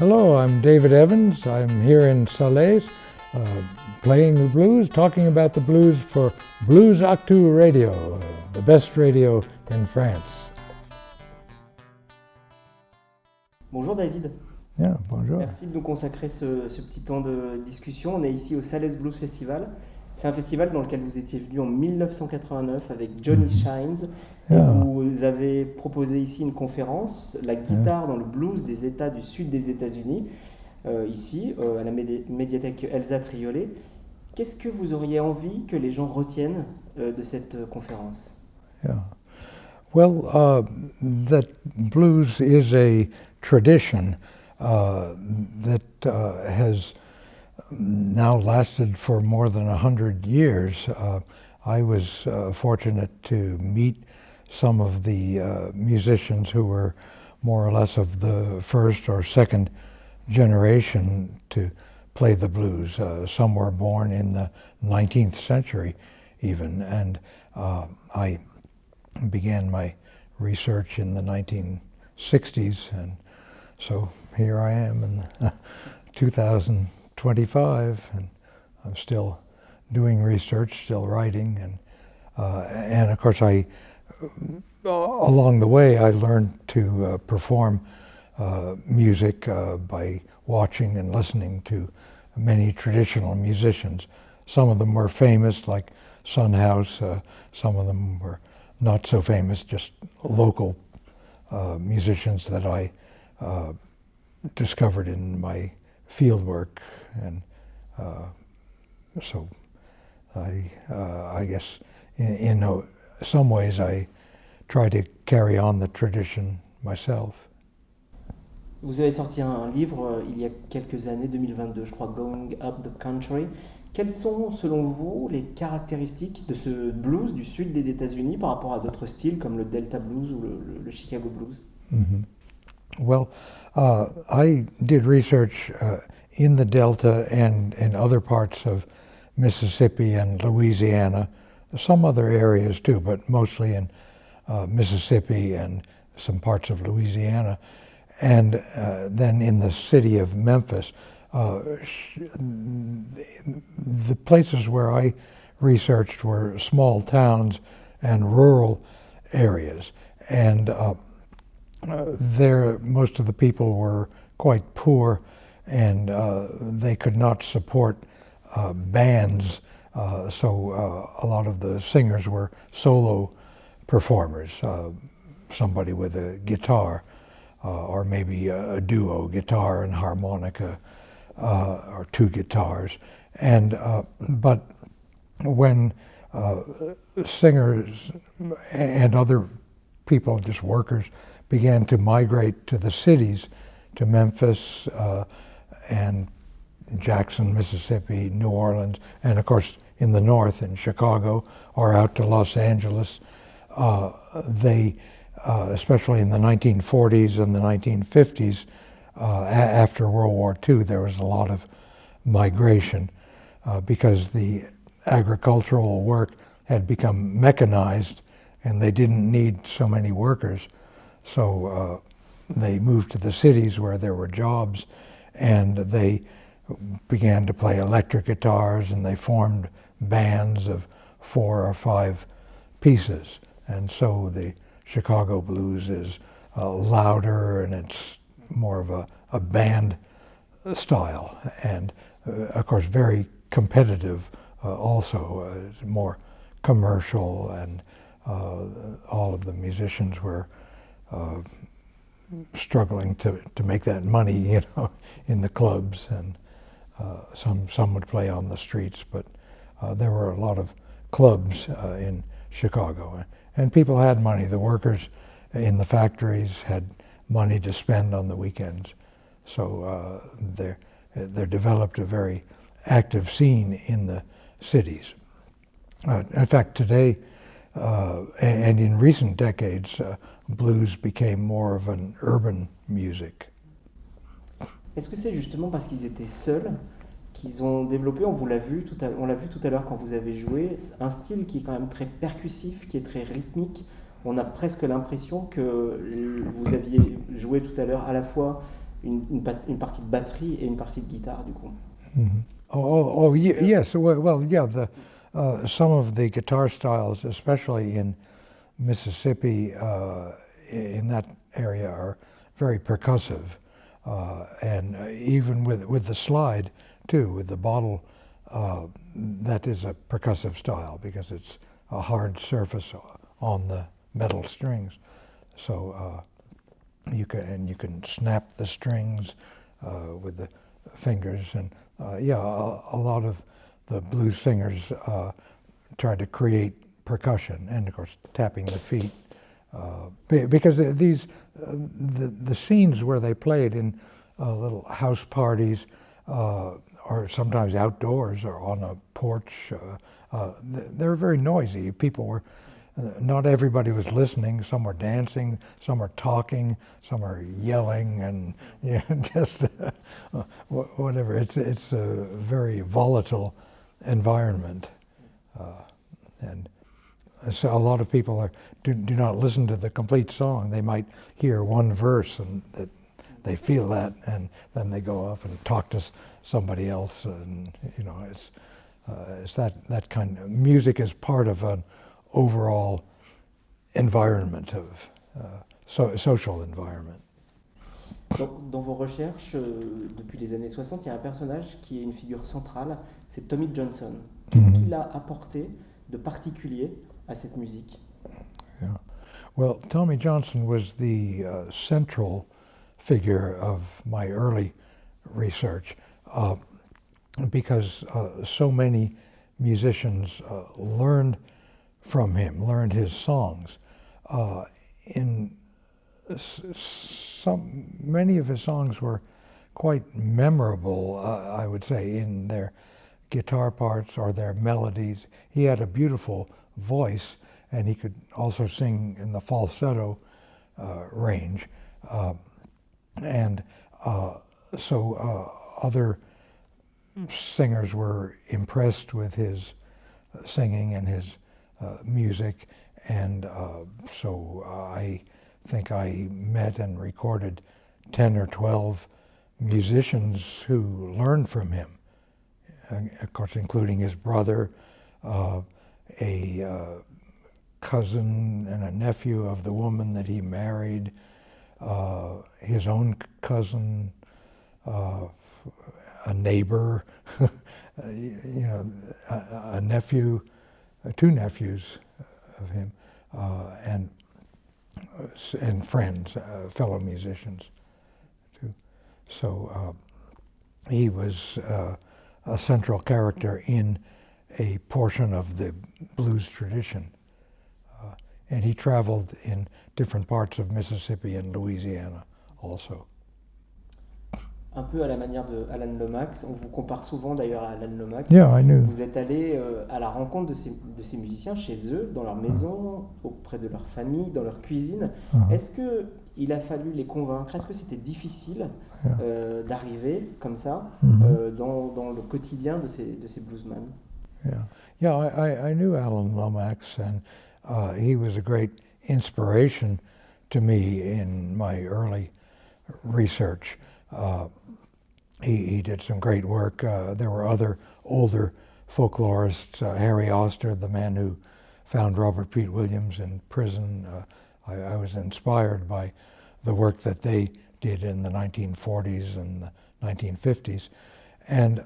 Hello, I'm David Evans. I'm here in Salaise, playing the blues, talking about the blues for Blues Actu Radio, the best radio in France. Bonjour David. Yeah, bonjour. Merci de nous consacrer ce petit temps de discussion. On est ici au Salaise Blues Festival. C'est un festival dans lequel vous étiez venu en 1989 avec Johnny Shines. Yeah. Vous avez proposé ici une conférence, la guitare dans le blues des États du sud des États-Unis, ici à la médiathèque Elsa Triolet. Qu'est-ce que vous auriez envie que les gens retiennent de cette conférence? Yeah. Well, that blues is a tradition that has now lasted for more than 100 years. I was fortunate to meet some of the musicians who were more or less of the first or second generation to play the blues. Some were born in the 19th century even, and I began my research in the 1960s, and so here I am in 2025, and I'm still doing research, still writing, and of course along the way I learned to perform music by watching and listening to many traditional musicians. Some of them were famous, like Son House. Some of them were not so famous, just local musicians that I discovered in my field work, and so I guess in some ways I try to carry on the tradition myself. Vous avez sorti un livre il y a quelques années, 2022, je crois, Going Up the Country. Quelles sont, selon vous, les caractéristiques de ce blues du sud des États-Unis par rapport à d'autres styles comme le Delta Blues ou le Chicago Blues? Mm-hmm. Well, I did research in the Delta and in other parts of Mississippi and Louisiana, some other areas too, but mostly in Mississippi and some parts of Louisiana. And then in the city of Memphis, the places where I researched were small towns and rural areas. And there, most of the people were quite poor, and they could not support bands, so a lot of the singers were solo performers, somebody with a guitar, or maybe a duo, guitar and harmonica, or two guitars. And but when singers and other people, just workers, began to migrate to the cities, to Memphis and Jackson, Mississippi, New Orleans, and of course in the north in Chicago or out to Los Angeles, they, especially in the 1940s and the 1950s, after World War II, there was a lot of migration because the agricultural work had become mechanized and they didn't need so many workers. So they moved to the cities where there were jobs, and they began to play electric guitars, and they formed bands of 4 or 5 pieces. And so the Chicago blues is louder, and it's more of a band style, and of course very competitive also, more commercial, and all of the musicians were struggling to make that money, in the clubs, and some would play on the streets, but there were a lot of clubs in Chicago, and people had money. The workers in the factories had money to spend on the weekends, so there developed a very active scene in the cities. In fact, today, and in recent decades, blues became more of an urban music. Est-ce que c'est justement parce qu'ils étaient seuls qu'ils ont développé, on l'a vu tout à l'heure quand vous avez joué, un style qui est quand même très percussif, qui est très rythmique? On a presque l'impression que vous aviez joué tout à l'heure à la fois une partie de batterie et une partie de guitare du coup. Mhm. Yes. Well, yeah. Some of the guitar styles, especially in Mississippi, in that area, are very percussive, and even with the slide too, with the bottle, that is a percussive style because it's a hard surface on the metal strings. So you can snap the strings with the fingers, and a lot of the blues singers try to create percussion, and of course tapping the feet, because the scenes where they played in little house parties, or sometimes outdoors or on a porch, they're very noisy. People were. Not everybody was listening. Some were dancing, some were talking, some are yelling, and just whatever. It's a very volatile environment, and so a lot of people do not listen to the complete song. They might hear one verse and that they feel that, and then they go off and talk to somebody else, and it's that kind of music is part of an overall environment of social environment. Dans vos recherches, depuis les années 60, il y a un personnage qui est une figure centrale, c'est Tommy Johnson. Qu'est-ce qu'il a apporté de particulier à cette musique? Yeah. Well, Tommy Johnson was the central figure of my early research, because so many musicians learned from him, learned his songs. Many of his songs were quite memorable, I would say, in their guitar parts or their melodies. He had a beautiful voice, and he could also sing in the falsetto range. So other singers were impressed with his singing and his music, and so I think I met and recorded 10 or 12 musicians who learned from him, of course including his brother, a cousin and a nephew of the woman that he married, his own cousin, a neighbor, a nephew, two nephews of him, and friends, fellow musicians too. So he was a central character in a portion of the blues tradition, and he traveled in different parts of Mississippi and Louisiana also. Un peu à la manière de Alan Lomax, on vous compare souvent d'ailleurs à Alan Lomax. Yeah, I knew. Vous êtes allé à la rencontre de ces musiciens chez eux, dans leur maison, auprès de leur famille, dans leur cuisine. Est-ce qu'il a fallu les convaincre? Est-ce que c'était difficile d'arriver comme ça dans le quotidien de ces bluesmen? I knew Alan Lomax, and he was a great inspiration to me in my early research. He did some great work. There were other older folklorists, Harry Oster, the man who found Robert Pete Williams in prison. I was inspired by the work that they did in the 1940s and the 1950s. And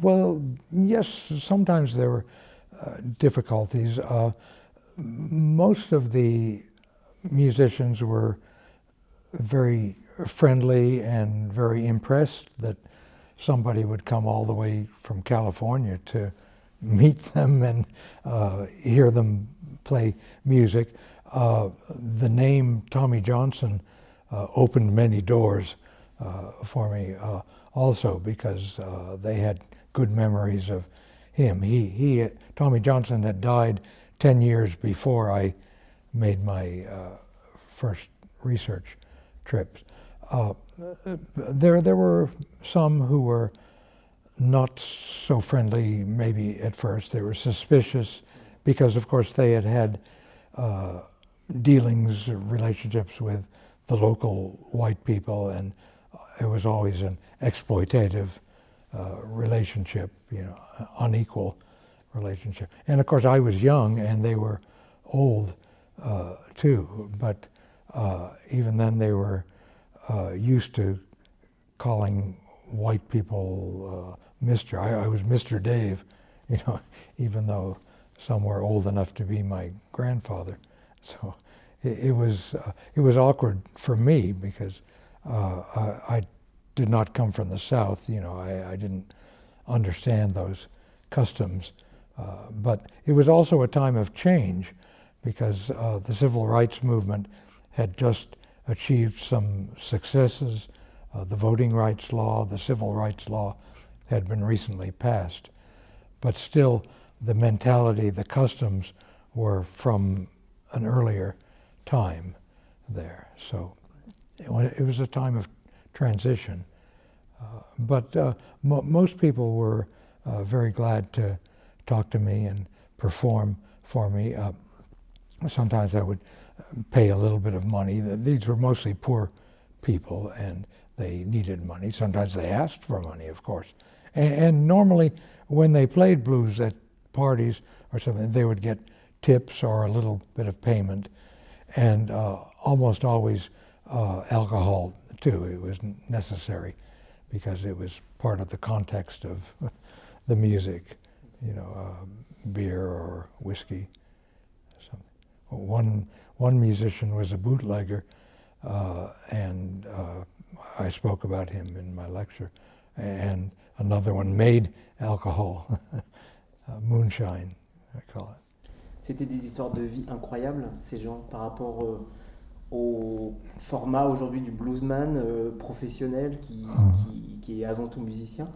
well, yes, sometimes there were difficulties. Most of the musicians were very friendly and very impressed that somebody would come all the way from California to meet them and hear them play music. The name Tommy Johnson opened many doors for me also, because they had good memories of him. Tommy Johnson had died 10 years before I made my first research trips. There were some who were not so friendly maybe at first. They were suspicious because, of course, they had dealings, relationships with the local white people, and it was always an exploitative relationship, unequal relationship. And of course I was young and they were old too, but even then they were used to calling white people Mr. I was Mr. Dave, even though some were old enough to be my grandfather. So it was awkward for me because I did not come from the South. I didn't understand those customs. But it was also a time of change because the civil rights movement had just achieved some successes. The voting rights law, the civil rights law had been recently passed. But still, the mentality, the customs were from an earlier time there. So it was a time of transition. But most people were very glad to talk to me and perform for me. Sometimes I would pay a little bit of money. These were mostly poor people and they needed money. Sometimes they asked for money, of course. And normally when they played blues at parties or something, they would get tips or a little bit of payment, and almost always alcohol too. It was necessary because it was part of the context of the music, beer or whiskey. One musician was a bootlegger, and I spoke about him in my lecture, and another one made alcohol, moonshine, I call it. C'était des histoires de vie incroyables, ces gens, par rapport au format aujourd'hui du bluesman professionnel qui est avant tout musicien.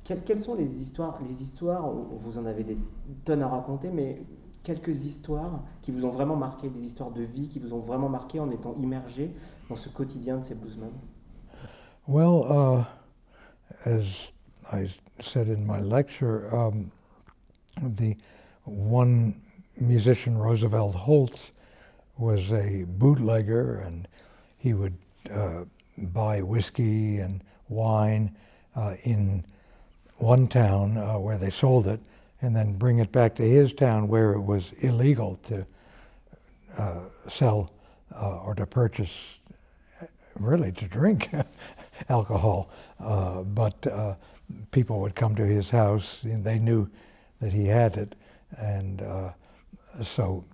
Quelles sont les histoires, vous en avez des tonnes à raconter, mais quelques histoires qui vous ont vraiment marqué, des histoires de vie qui vous ont vraiment marqué en étant immergé dans ce quotidien de ces bluesmen? Well, as I said in my lecture, the one musician, Roosevelt Holtz, was a bootlegger, and he would buy whiskey and wine in one town where they sold it, and then bring it back to his town where it was illegal to sell or to purchase, really to drink alcohol. But people would come to his house, and they knew that he had it, and so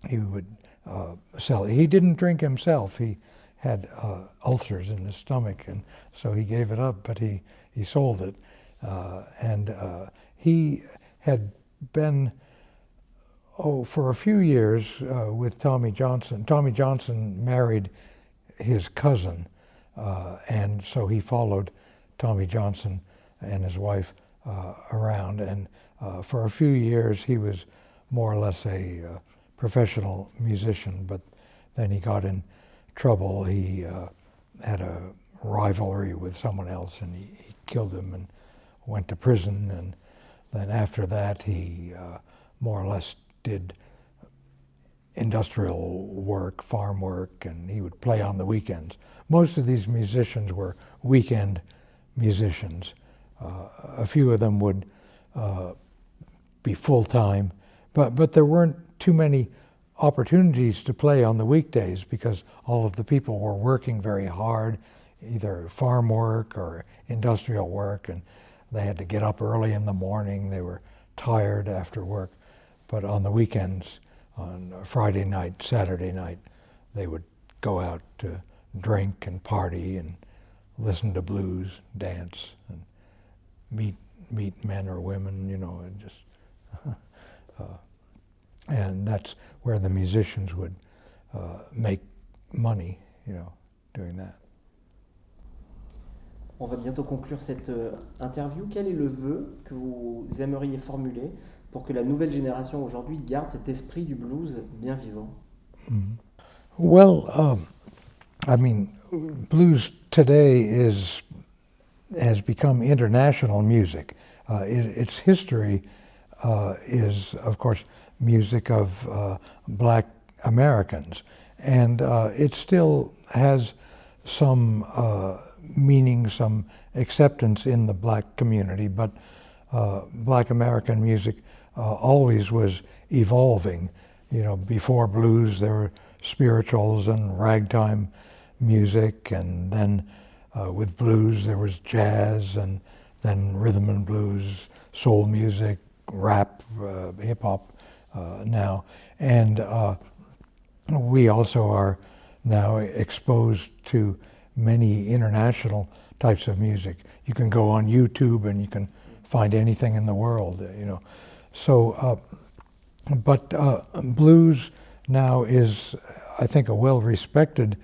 he would sell it. He didn't drink himself. He had ulcers in his stomach, and so he gave it up, but he sold it. And he had been, for a few years with Tommy Johnson. Tommy Johnson married his cousin, and so he followed Tommy Johnson and his wife around. And for a few years, he was more or less a professional musician, but then he got in trouble. He had a rivalry with someone else, and he killed him and went to prison. And then after that, he more or less did industrial work, farm work, and he would play on the weekends. Most of these musicians were weekend musicians. A few of them would be full-time, but there weren't too many opportunities to play on the weekdays because all of the people were working very hard, either farm work or industrial work, and they had to get up early in the morning. They were tired after work. But on the weekends, on Friday night, Saturday night, they would go out to drink and party and listen to blues, dance, and meet men or women, and just and that's where the musicians would make money, doing that. On va bientôt conclure cette interview. Quel est le vœu que vous aimeriez formuler pour que la nouvelle génération aujourd'hui garde cet esprit du blues bien vivant? Mm-hmm. Well, blues today has become international music. Its history is, of course, music of black Americans. And it still has some meaning, some acceptance in the black community, but black American music always was evolving. You know, before blues there were spirituals and ragtime music, and then with blues there was jazz, and then rhythm and blues, soul music, rap, hip-hop now. And we also are now exposed to many international types of music. You can go on YouTube and you can find anything in the world, you know. So, but blues now is, I think, a well-respected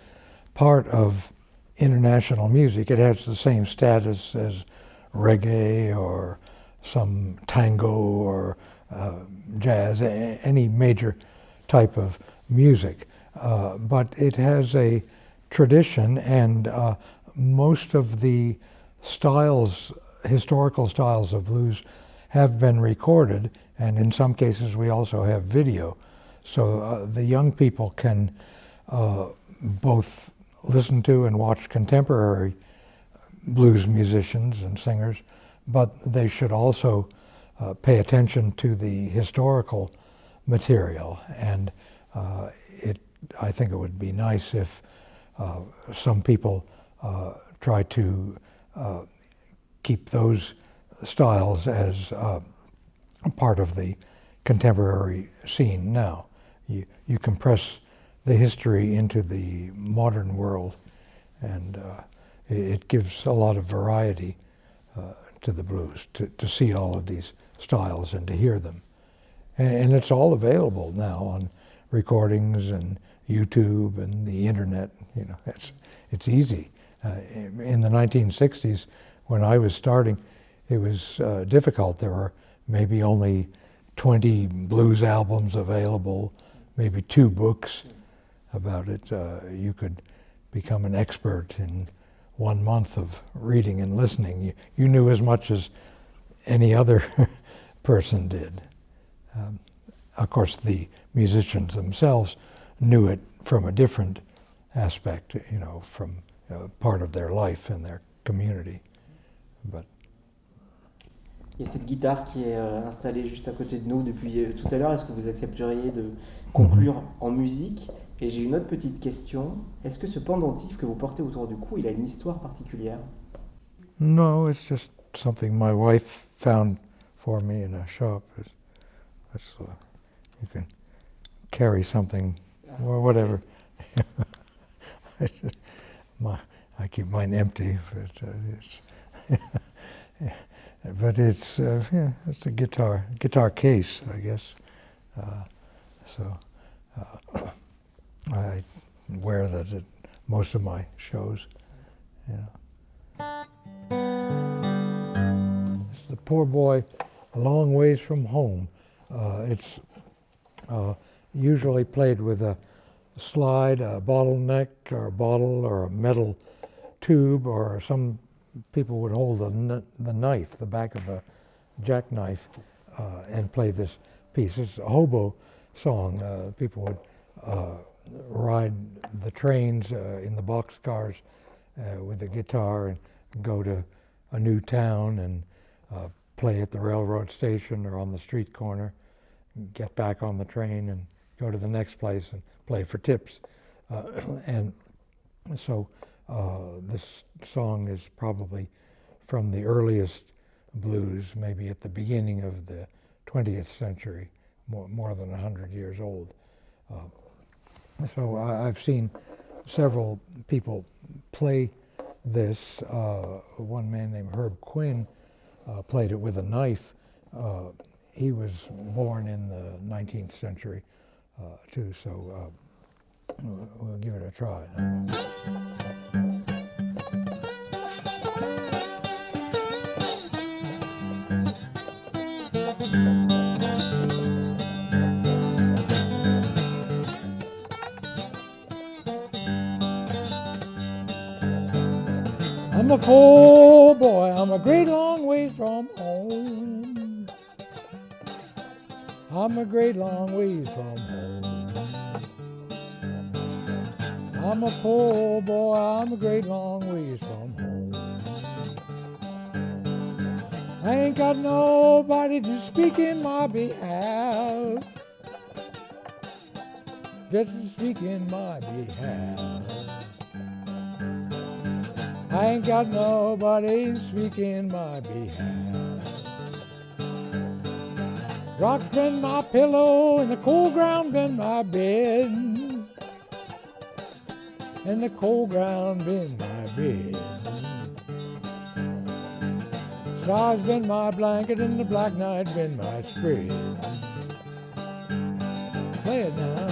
part of international music. It has the same status as reggae or some tango or jazz, any major type of music. But it has a tradition, and most of the styles, historical styles of blues, have been recorded, and in some cases we also have video. So the young people can both listen to and watch contemporary blues musicians and singers, but they should also pay attention to the historical material. And I think it would be nice if some people try to keep those styles as a part of the contemporary scene now. You compress the history into the modern world, and it gives a lot of variety to the blues, to see all of these styles and to hear them. And it's all available now on recordings and YouTube and the internet. You know, it's easy. In the 1960s, when I was starting, it was difficult. There were maybe only 20 blues albums available, maybe 2 books about it. You could become an expert in 1 month of reading and listening. You knew as much as any other person did. Of course, the musicians themselves knew it from a different aspect, you know, from part of their life and their community. But Il y a cette guitare qui est installée juste à côté de nous depuis tout à l'heure. Est-ce que vous accepteriez de conclure en musique? Et j'ai une autre petite question. Est-ce que ce pendentif que vous portez autour du cou, il a une histoire particulière? no, it's just something my wife found for me in a shop. You can carry something or whatever. I keep mine empty, but it's it's a guitar case, I guess. So I wear that at most of my shows. You know. It's The Poor Boy a Long Ways from Home. It's usually played with a slide, a bottleneck, or a bottle, or a metal tube, or some people would hold the knife, the back of a jackknife, and play this piece. It's a hobo song. People would ride the trains in the boxcars with a guitar and go to a new town and play at the railroad station or on the street corner, get back on the train and go to the next place and play for tips. And so this song is probably from the earliest blues, maybe at the beginning of the 20th century, more than 100 years old. So I've seen several people play this. One man named Herb Quinn played it with a knife. He was born in the 19th century too, so we'll give it a try. I'm a poor boy, I'm a great long ways from home. I'm a great long ways from home. I'm a poor boy, I'm a great long ways from home. I ain't got nobody to speak in my behalf, just to speak in my behalf. I ain't got nobody to speak in my behalf. Rock's been my pillow and the cold ground been my bed, and the cold ground been my bed. Stars been my blanket and the black night been my spread. Play it now.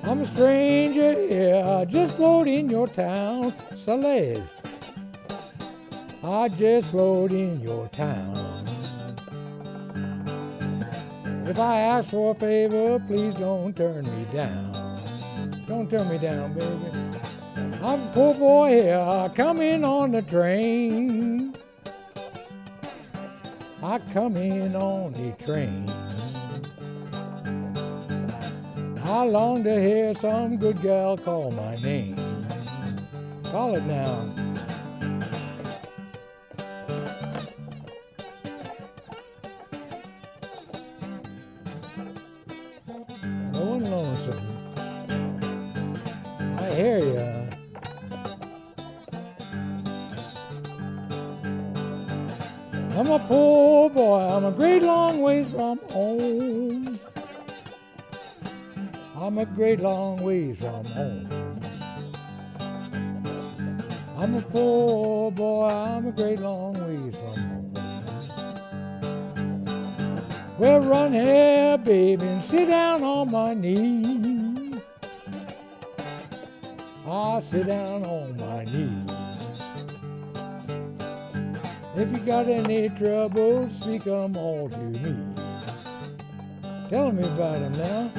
I'm a stranger here, I just float in your town, Salaise. I just float in your town. If I ask for a favor, please don't turn me down. Don't turn me down, baby. I'm a poor boy here, coming on the train. I come in on the train. I long to hear some good gal call my name. Call it now. No one lonesome. I hear ya. I'm a poor boy, I'm a great long ways from home. I'm a great long ways from home. I'm a poor boy, I'm a great long ways from home. Well, run here, baby, and sit down on my knee. I'll sit down on my knee. If you got any trouble, speak 'em all to me. Tell me about 'em now.